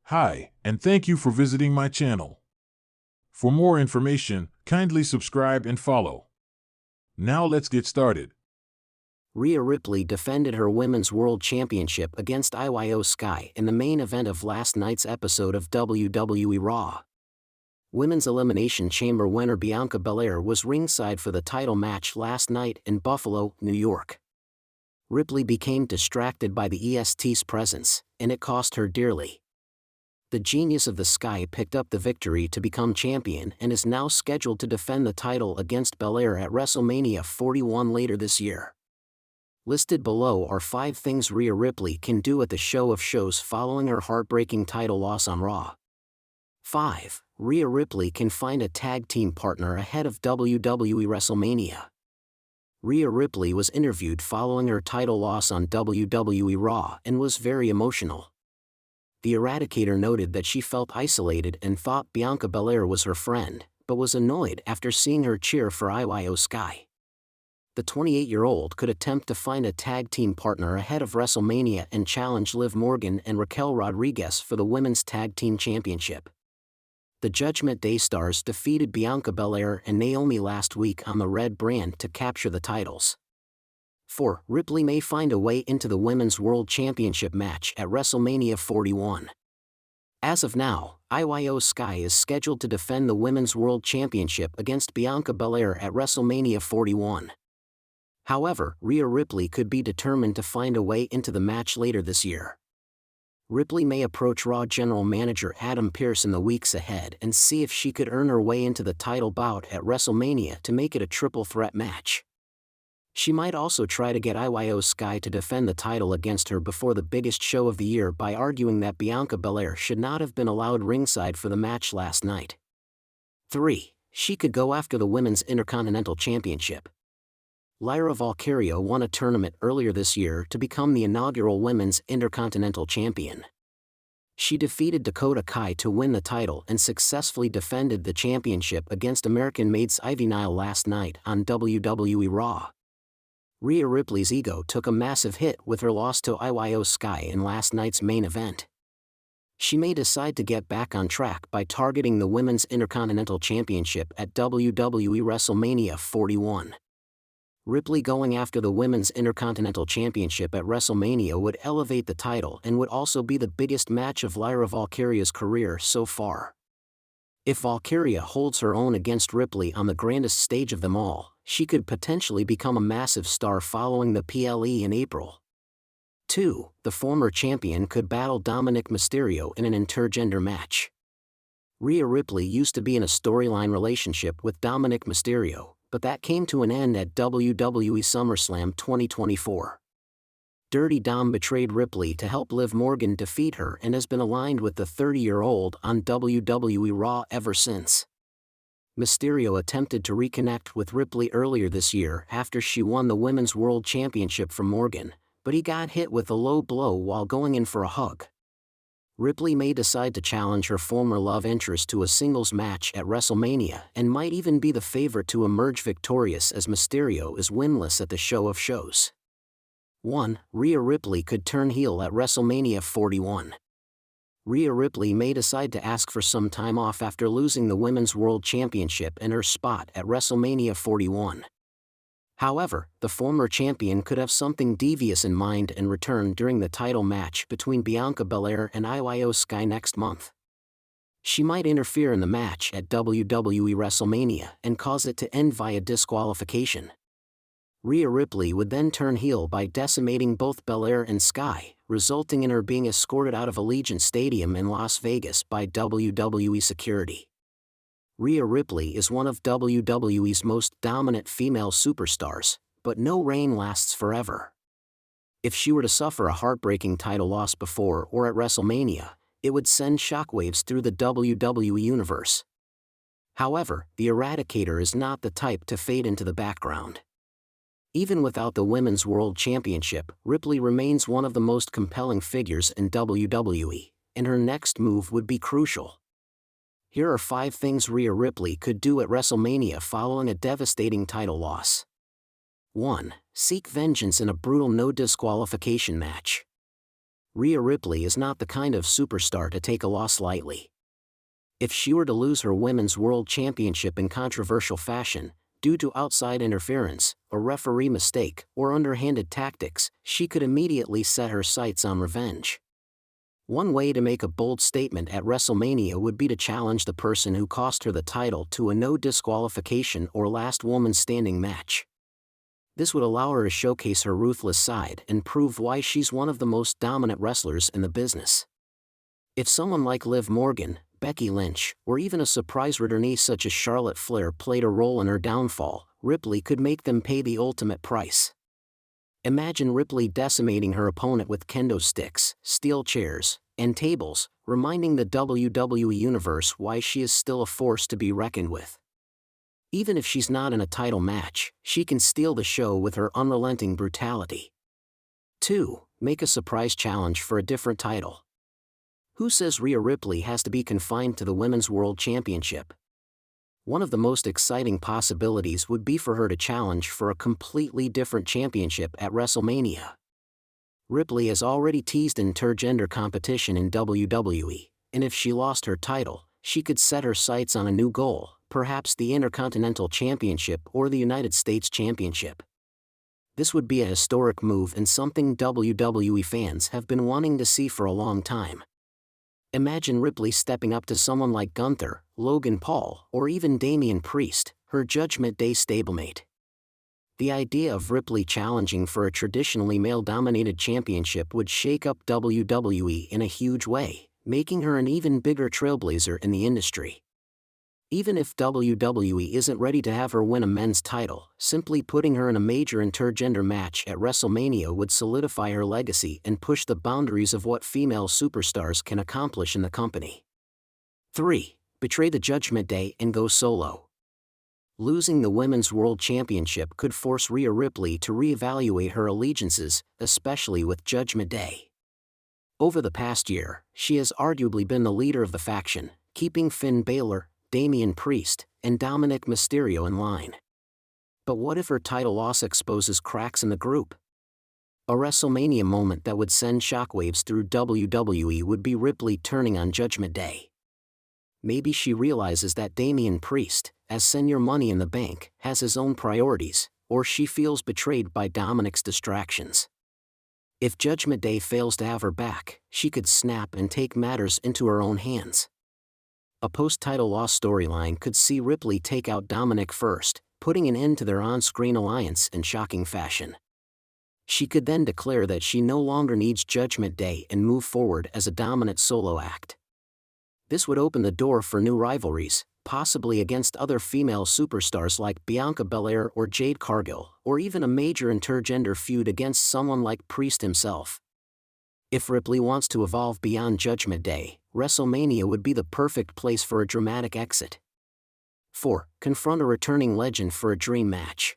Hi, and thank you for visiting my channel. For more information, kindly subscribe and follow. Now let's get started. Rhea Ripley defended her Women's World Championship against Io Sky in the main event of last night's episode of WWE Raw. Women's Elimination Chamber winner Bianca Belair was ringside for the title match last night in Buffalo, New York. Ripley became distracted by the EST's presence, and it cost her dearly. The Genius of the Sky picked up the victory to become champion and is now scheduled to defend the title against Belair at WrestleMania 41 later this year. Listed below are 5 things Rhea Ripley can do at the show of shows following her heartbreaking title loss on Raw. 5. Rhea Ripley can find a tag team partner ahead of WWE WrestleMania. Rhea Ripley was interviewed following her title loss on WWE Raw and was very emotional. The Eradicator noted that she felt isolated and thought Bianca Belair was her friend, but was annoyed after seeing her cheer for Io Sky. The 28-year-old could attempt to find a tag team partner ahead of WrestleMania and challenge Liv Morgan and Raquel Rodriguez for the Women's Tag Team Championship. The Judgment Day stars defeated Bianca Belair and Naomi last week on the Red brand to capture the titles. 4. Ripley may find a way into the Women's World Championship match at WrestleMania 41. As of now, Io Sky is scheduled to defend the Women's World Championship against Bianca Belair at WrestleMania 41. However, Rhea Ripley could be determined to find a way into the match later this year. Ripley may approach Raw General Manager Adam Pearce in the weeks ahead and see if she could earn her way into the title bout at WrestleMania to make it a triple threat match. She might also try to get Io Sky to defend the title against her before the biggest show of the year by arguing that Bianca Belair should not have been allowed ringside for the match last night. 3. She could go after the Women's Intercontinental Championship. Lyra Valkyria won a tournament earlier this year to become the inaugural Women's Intercontinental Champion. She defeated Dakota Kai to win the title and successfully defended the championship against American-made Ivy Nile last night on WWE Raw. Rhea Ripley's ego took a massive hit with her loss to Io Sky in last night's main event. She may decide to get back on track by targeting the Women's Intercontinental Championship at WWE WrestleMania 41. Ripley going after the Women's Intercontinental Championship at WrestleMania would elevate the title and would also be the biggest match of Lyra Valkyria's career so far. If Valkyria holds her own against Ripley on the grandest stage of them all, she could potentially become a massive star following the PLE in April. 2. The former champion could battle Dominic Mysterio in an intergender match. Rhea Ripley used to be in a storyline relationship with Dominic Mysterio, but that came to an end at WWE SummerSlam 2024. Dirty Dom betrayed Ripley to help Liv Morgan defeat her and has been aligned with the 30-year-old on WWE Raw ever since. Mysterio attempted to reconnect with Ripley earlier this year after she won the Women's World Championship from Morgan, but he got hit with a low blow while going in for a hug. Ripley may decide to challenge her former love interest to a singles match at WrestleMania and might even be the favorite to emerge victorious as Mysterio is winless at the show of shows. 1. Rhea Ripley could turn heel at WrestleMania 41. Rhea Ripley may decide to ask for some time off after losing the Women's World Championship and her spot at WrestleMania 41. However, the former champion could have something devious in mind and return during the title match between Bianca Belair and Io Sky next month. She might interfere in the match at WWE WrestleMania and cause it to end via disqualification. Rhea Ripley would then turn heel by decimating both Belair and Sky, resulting in her being escorted out of Allegiant Stadium in Las Vegas by WWE security. Rhea Ripley is one of WWE's most dominant female superstars, but no reign lasts forever. If she were to suffer a heartbreaking title loss before or at WrestleMania, it would send shockwaves through the WWE universe. However, the Eradicator is not the type to fade into the background. Even without the Women's World Championship, Ripley remains one of the most compelling figures in WWE, and her next move would be crucial. Here are 5 things Rhea Ripley could do at WrestleMania following a devastating title loss. 1. Seek vengeance in a brutal no disqualification match. Rhea Ripley is not the kind of superstar to take a loss lightly. If she were to lose her Women's World Championship in controversial fashion, due to outside interference, a referee mistake, or underhanded tactics, she could immediately set her sights on revenge. One way to make a bold statement at WrestleMania would be to challenge the person who cost her the title to a no disqualification or last woman standing match. This would allow her to showcase her ruthless side and prove why she's one of the most dominant wrestlers in the business. If someone like Liv Morgan, Becky Lynch, or even a surprise returnee such as Charlotte Flair played a role in her downfall, Ripley could make them pay the ultimate price. Imagine Ripley decimating her opponent with kendo sticks, steel chairs, and tables, reminding the WWE Universe why she is still a force to be reckoned with. Even if she's not in a title match, she can steal the show with her unrelenting brutality. 2. Make a surprise challenge for a different title. Who says Rhea Ripley has to be confined to the Women's World Championship? One of the most exciting possibilities would be for her to challenge for a completely different championship at WrestleMania. Ripley has already teased intergender competition in WWE, and if she lost her title, she could set her sights on a new goal, perhaps the Intercontinental Championship or the United States Championship. This would be a historic move and something WWE fans have been wanting to see for a long time. Imagine Ripley stepping up to someone like Gunther, Logan Paul, or even Damian Priest, her Judgment Day stablemate. The idea of Ripley challenging for a traditionally male-dominated championship would shake up WWE in a huge way, making her an even bigger trailblazer in the industry. Even if WWE isn't ready to have her win a men's title, simply putting her in a major intergender match at WrestleMania would solidify her legacy and push the boundaries of what female superstars can accomplish in the company. 3. Betray the Judgment Day and go solo. Losing the Women's World Championship could force Rhea Ripley to reevaluate her allegiances, especially with Judgment Day. Over the past year, she has arguably been the leader of the faction, keeping Finn Balor, Damian Priest, and Dominic Mysterio in line. But what if her title loss exposes cracks in the group? A WrestleMania moment that would send shockwaves through WWE would be Ripley turning on Judgment Day. Maybe she realizes that Damian Priest, as Senior Money in the Bank, has his own priorities, or she feels betrayed by Dominic's distractions. If Judgment Day fails to have her back, she could snap and take matters into her own hands. A post-title loss storyline could see Ripley take out Dominic first, putting an end to their on-screen alliance in shocking fashion. She could then declare that she no longer needs Judgment Day and move forward as a dominant solo act. This would open the door for new rivalries, possibly against other female superstars like Bianca Belair or Jade Cargill, or even a major intergender feud against someone like Priest himself. If Ripley wants to evolve beyond Judgment Day, WrestleMania would be the perfect place for a dramatic exit. 4. Confront a returning legend for a dream match.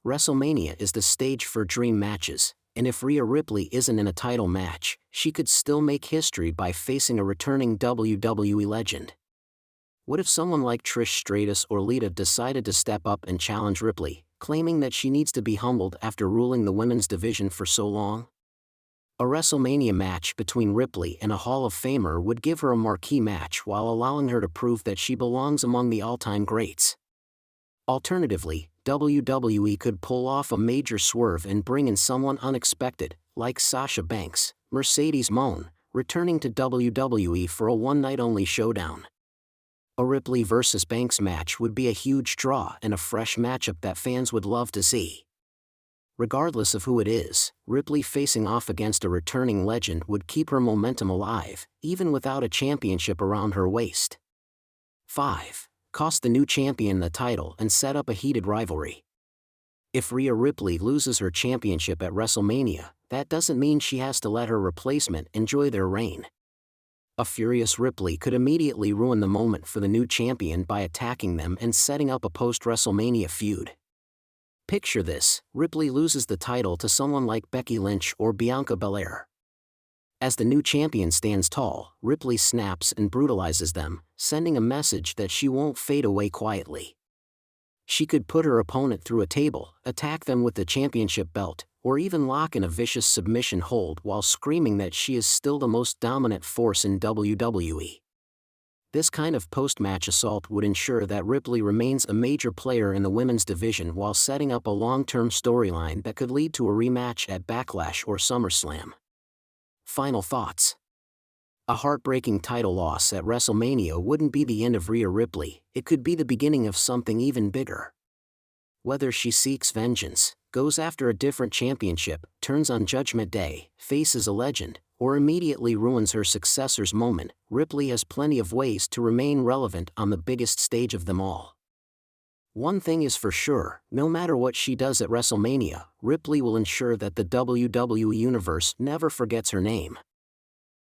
WrestleMania is the stage for dream matches, and if Rhea Ripley isn't in a title match, she could still make history by facing a returning WWE legend. What if someone like Trish Stratus or Lita decided to step up and challenge Ripley, claiming that she needs to be humbled after ruling the women's division for so long? A WrestleMania match between Ripley and a Hall of Famer would give her a marquee match while allowing her to prove that she belongs among the all-time greats. Alternatively, WWE could pull off a major swerve and bring in someone unexpected, like Sasha Banks, Mercedes Moné, returning to WWE for a one-night-only showdown. A Ripley vs. Banks match would be a huge draw and a fresh matchup that fans would love to see. Regardless of who it is, Ripley facing off against a returning legend would keep her momentum alive, even without a championship around her waist. 5. Cost the new champion the title and set up a heated rivalry. If Rhea Ripley loses her championship at WrestleMania, that doesn't mean she has to let her replacement enjoy their reign. A furious Ripley could immediately ruin the moment for the new champion by attacking them and setting up a post-WrestleMania feud. Picture this: Ripley loses the title to someone like Becky Lynch or Bianca Belair. As the new champion stands tall, Ripley snaps and brutalizes them, sending a message that she won't fade away quietly. She could put her opponent through a table, attack them with the championship belt, or even lock in a vicious submission hold while screaming that she is still the most dominant force in WWE. This kind of post-match assault would ensure that Ripley remains a major player in the women's division while setting up a long-term storyline that could lead to a rematch at Backlash or SummerSlam. Final thoughts. A heartbreaking title loss at WrestleMania wouldn't be the end of Rhea Ripley, it could be the beginning of something even bigger. Whether she seeks vengeance, goes after a different championship, turns on Judgment Day, faces a legend, or immediately ruins her successor's moment, Ripley has plenty of ways to remain relevant on the biggest stage of them all. One thing is for sure, no matter what she does at WrestleMania, Ripley will ensure that the WWE Universe never forgets her name.